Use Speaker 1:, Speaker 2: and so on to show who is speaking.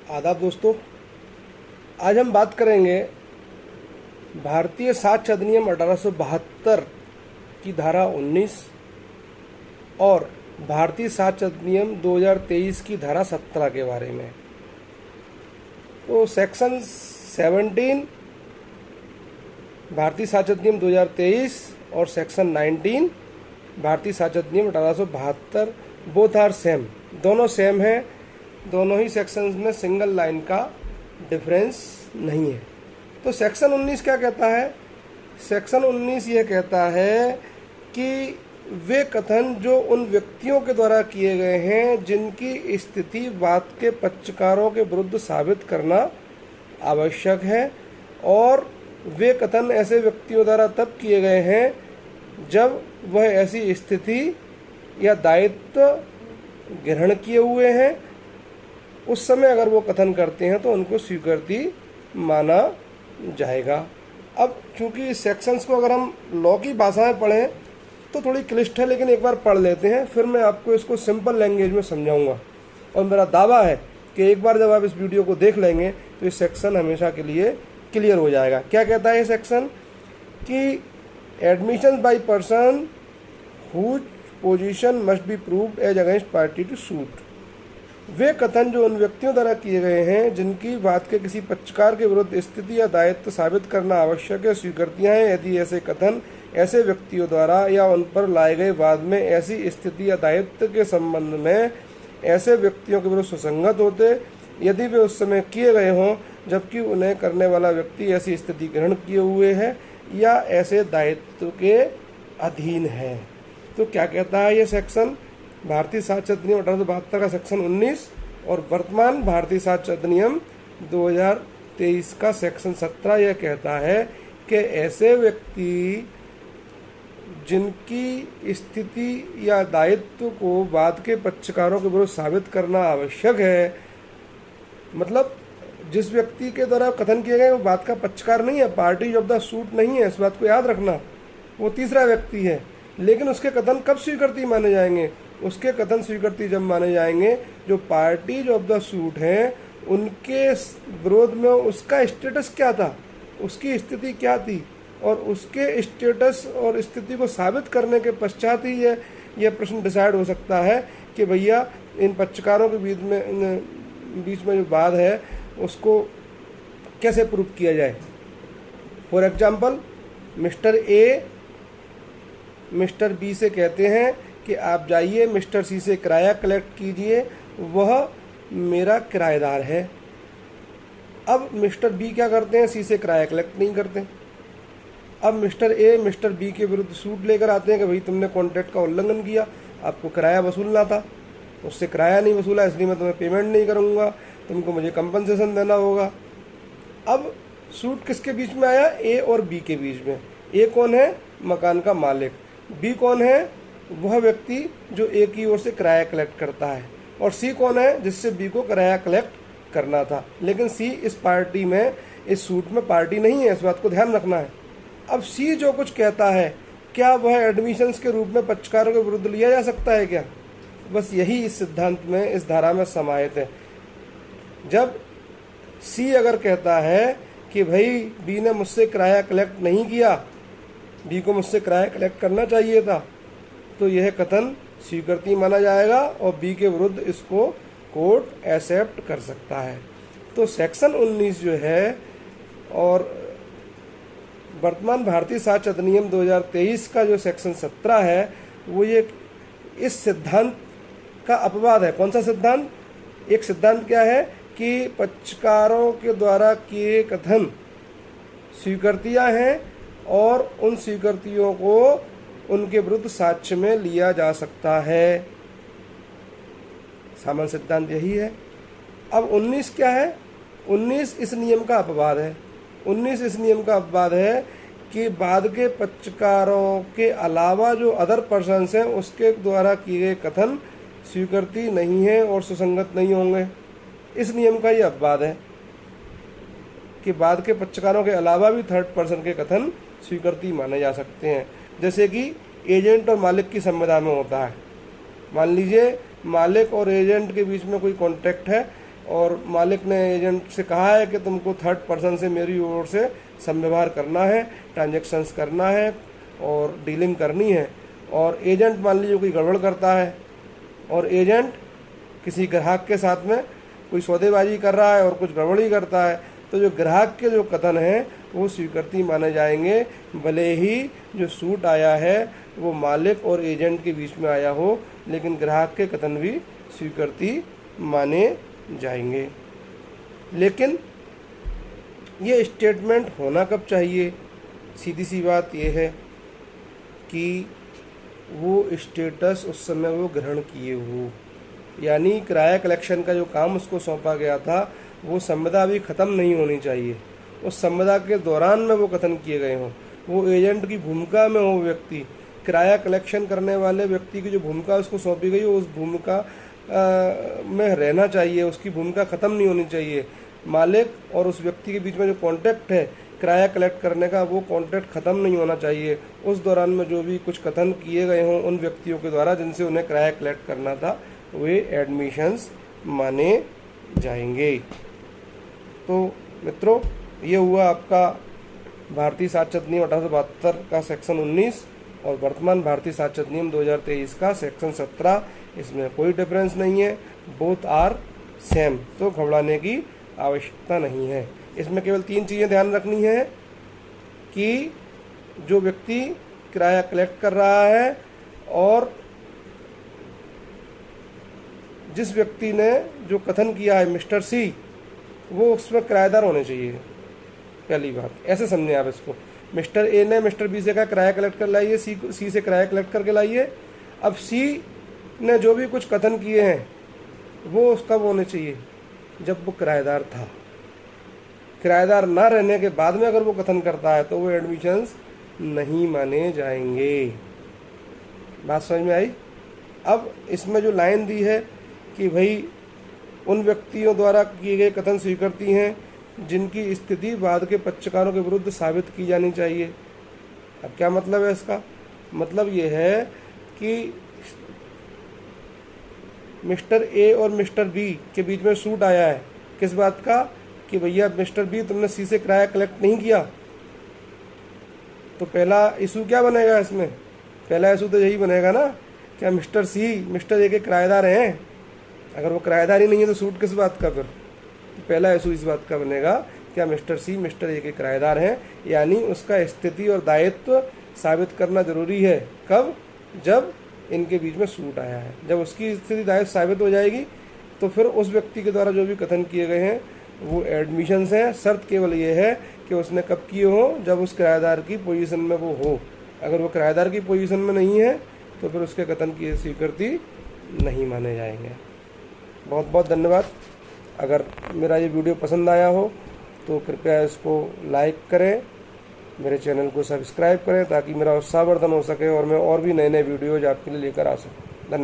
Speaker 1: आदाब दोस्तों, आज हम बात करेंगे भारतीय साक्ष्य अधिनियम 1872 की धारा 19 और भारतीय साक्ष्य अधिनियम 2023 की धारा 17 के बारे में। तो सेक्शन 17 भारतीय साक्ष्य अधिनियम 2023 और सेक्शन 19 भारतीय साक्ष्य अधिनियम 1872 बोथ आर सेम, दोनों सेम हैं। दोनों ही सेक्शंस में सिंगल लाइन का डिफरेंस नहीं है। तो सेक्शन 19 क्या कहता है? सेक्शन 19 ये कहता है कि वे कथन जो उन व्यक्तियों के द्वारा किए गए हैं जिनकी स्थिति वाद के पक्षकारों के विरुद्ध साबित करना आवश्यक है, और वे कथन ऐसे व्यक्तियों द्वारा तब किए गए हैं जब वह ऐसी स्थिति या दायित्व ग्रहण किए हुए हैं। उस समय अगर वो कथन करते हैं तो उनको स्वीकृति माना जाएगा। अब चूंकि इस सेक्शंस को अगर हम लॉ की भाषा में पढ़ें तो थोड़ी क्लिष्ट है, लेकिन एक बार पढ़ लेते हैं, फिर मैं आपको इसको सिंपल लैंग्वेज में समझाऊंगा। और मेरा दावा है कि एक बार जब आप इस वीडियो को देख लेंगे तो ये सेक्शन हमेशा के लिए क्लियर हो जाएगा। क्या कहता है ये सेक्शन? कि admission by person whose position must be proved as against party to suit. वे कथन जो उन व्यक्तियों द्वारा किए गए हैं जिनकी वाद के किसी पक्षकार के विरुद्ध स्थिति या दायित्व साबित करना आवश्यक है, स्वीकृतियां हैं यदि ऐसे कथन ऐसे व्यक्तियों द्वारा या उन पर लाए गए वाद में ऐसी स्थिति या दायित्व के संबंध में ऐसे व्यक्तियों के विरुद्ध सुसंगत होते, यदि वे उस समय किए गए हों जबकि उन्हें करने वाला व्यक्ति ऐसी स्थिति ग्रहण किए हुए है या ऐसे दायित्व के अधीन है। तो क्या कहता है ये सेक्शन? भारतीय साक्ष्य अधिनियम 1872 का सेक्शन 19 और वर्तमान भारतीय साक्ष्य अधिनियम 2023 का सेक्शन 17 यह कहता है कि ऐसे व्यक्ति जिनकी स्थिति या दायित्व को वाद के पक्षकारों के विरुद्ध साबित करना आवश्यक है, मतलब जिस व्यक्ति के द्वारा कथन किए गए वो बात का पक्षकार नहीं है, पार्टी ऑफ द सूट नहीं है, इस बात को याद रखना, वो तीसरा व्यक्ति है। लेकिन उसके कथन कब स्वीकृति माने जाएंगे? उसके कथन स्वीकृति जब माने जाएंगे जो पार्टी ऑफ द सूट हैं उनके विरोध में उसका स्टेटस क्या था, उसकी स्थिति क्या थी, और उसके स्टेटस और स्थिति को साबित करने के पश्चात ही यह प्रश्न डिसाइड हो सकता है कि भैया इन पक्षकारों के बीच में जो वाद है उसको कैसे प्रूव किया जाए। For example, mister A mister B से कहते हैं कि आप जाइए मिस्टर सी से किराया कलेक्ट कीजिए, वह मेरा किराएदार है। अब मिस्टर बी क्या करते हैं? सी से किराया कलेक्ट नहीं करते। अब मिस्टर ए मिस्टर बी के विरुद्ध सूट लेकर आते हैं कि भाई तुमने कॉन्ट्रैक्ट का उल्लंघन किया, आपको किराया वसूलना था, उससे किराया नहीं वसूला इसलिए मैं तुम्हें पेमेंट नहीं करूँगा, तुमको मुझे कंपनसेशन देना होगा। अब सूट किसके बीच में आया? ए और बी के बीच में। ए कौन है? मकान का मालिक। बी कौन है? वह व्यक्ति जो ए की ओर से किराया कलेक्ट करता है। और सी कौन है? जिससे बी को किराया कलेक्ट करना था। लेकिन सी इस पार्टी में, इस सूट में पार्टी नहीं है, इस बात को ध्यान रखना है। अब सी जो कुछ कहता है क्या वह एडमिशंस के रूप में पक्षकारों के विरुद्ध लिया जा सकता है क्या? बस यही इस सिद्धांत में, इस धारा में समाहित है। जब सी अगर कहता है कि भाई बी ने मुझसे किराया कलेक्ट नहीं किया, बी को मुझसे किराया कलेक्ट करना चाहिए था, तो यह कथन स्वीकृति माना जाएगा और बी के विरुद्ध इसको कोर्ट एक्सेप्ट कर सकता है। तो सेक्शन 19 जो है और वर्तमान भारतीय साक्ष्य अधिनियम 2023 का जो सेक्शन 17 है वो ये इस सिद्धांत का अपवाद है। कौन सा सिद्धांत? एक सिद्धांत क्या है कि पक्षकारों के द्वारा किए कथन स्वीकृतियां हैं और उन स्वीकृतियों को उनके विरुद्ध साक्ष्य में लिया जा सकता है। सामान्य सिद्धांत यही है। अब 19 क्या है? 19 इस नियम का अपवाद है। 19 इस नियम का अपवाद है कि वाद के पक्षकारों के अलावा जो अदर पर्सन्स हैं उसके द्वारा किए गए कथन स्वीकृति नहीं है और सुसंगत नहीं होंगे। इस नियम का ये अपवाद है कि वाद के पक्षकारों के अलावा भी थर्ड पर्सन के कथन स्वीकृति माने जा सकते हैं। जैसे कि एजेंट और मालिक की संविदा में होता है। मान लीजिए मालिक और एजेंट के बीच में कोई कॉन्ट्रैक्ट है और मालिक ने एजेंट से कहा है कि तुमको थर्ड पर्सन से मेरी ओर से संव्यवहार करना है, ट्रांजैक्शंस करना है और डीलिंग करनी है, और एजेंट मान लीजिए कोई गड़बड़ करता है और एजेंट किसी ग्राहक के साथ में कोई सौदेबाजी कर रहा है और कुछ गड़बड़ी करता है, तो जो ग्राहक के जो कथन हैं वो स्वीकृति माने जाएंगे, भले ही जो सूट आया है वो मालिक और एजेंट के बीच में आया हो, लेकिन ग्राहक के कथन भी स्वीकृति माने जाएंगे। लेकिन ये स्टेटमेंट होना कब चाहिए? सीधी सी बात ये है कि वो स्टेटस उस समय वो ग्रहण किए हो, यानी किराया कलेक्शन का जो काम उसको सौंपा गया था वो संविदा अभी ख़त्म नहीं होनी चाहिए, उस संविदा के दौरान में वो कथन किए गए हों, वो एजेंट की भूमिका में हो व्यक्ति, किराया कलेक्शन करने वाले व्यक्ति की जो भूमिका उसको सौंपी गई हो उस भूमिका में रहना चाहिए, उसकी भूमिका ख़त्म नहीं होनी चाहिए। मालिक और उस व्यक्ति के बीच में जो कॉन्टैक्ट है किराया कलेक्ट करने का, वो कॉन्टैक्ट ख़त्म नहीं होना चाहिए। उस दौरान में जो भी कुछ कथन किए गए हों उन व्यक्तियों के द्वारा जिनसे उन्हें किराया कलेक्ट करना था, वे एडमिशंस माने जाएंगे। तो मित्रों, ये हुआ आपका भारतीय साक्षरता नियम 1872 का सेक्शन 19 और वर्तमान भारतीय साक्षरता नियम 2023 का सेक्शन 17। इसमें कोई डिफरेंस नहीं है, बोथ आर सेम, तो घबराने की आवश्यकता नहीं है। इसमें केवल 3 चीज़ें ध्यान रखनी है कि जो व्यक्ति किराया कलेक्ट कर रहा है और जिस व्यक्ति ने जो कथन किया है मिस्टर सी, वो उसमें किराएदार होने चाहिए। पहली बात ऐसे समझें आप इसको, मिस्टर ए ने मिस्टर बी से कहा किराया कलेक्ट कर लाइए, सी से किराया कलेक्ट करके लाइए। अब सी ने जो भी कुछ कथन किए हैं वो उसका वो होने चाहिए जब वो किराएदार था। किराएदार ना रहने के बाद में अगर वो कथन करता है तो वो एडमिशंस नहीं माने जाएंगे। बात समझ में आई? अब इसमें जो लाइन दी है कि भाई उन व्यक्तियों द्वारा किए गए कथन स्वीकृति हैं जिनकी स्थिति बाद के पक्षकारों के विरुद्ध साबित की जानी चाहिए। अब क्या मतलब है इसका? मतलब ये है कि मिस्टर ए और मिस्टर बी के बीच में सूट आया है, किस बात का? कि भैया मिस्टर बी तुमने सी से किराया कलेक्ट नहीं किया। तो पहला इशू क्या बनेगा इसमें? पहला इशू तो यही बनेगा ना, क्या मिस्टर सी मिस्टर ए के किराएदार हैं? अगर वो किराएदार ही नहीं है तो सूट किस बात का फिर? तो पहला इशू इस बात का बनेगा, क्या मिस्टर सी मिस्टर ए के किराएदार हैं, यानी उसका स्थिति और दायित्व साबित करना जरूरी है। कब? जब इनके बीच में सूट आया है। जब उसकी स्थिति दायित्व साबित हो जाएगी तो फिर उस व्यक्ति के द्वारा जो भी कथन किए गए हैं वो एडमिशंस हैं। शर्त केवल ये है कि उसने कब किए हो? जब उस किराएदार की पोजीशन में वो हो। अगर वो किराएदार की पोजीशन में नहीं है तो फिर उसके कथन की स्वीकृति नहीं माने जाएंगे। बहुत बहुत धन्यवाद। अगर मेरा ये वीडियो पसंद आया हो तो कृपया इसको लाइक करें, मेरे चैनल को सब्सक्राइब करें ताकि मेरा उत्साहवर्धन हो सके और मैं और भी नए नए वीडियोज आपके लिए लेकर आ सकूँ। धन्यवाद।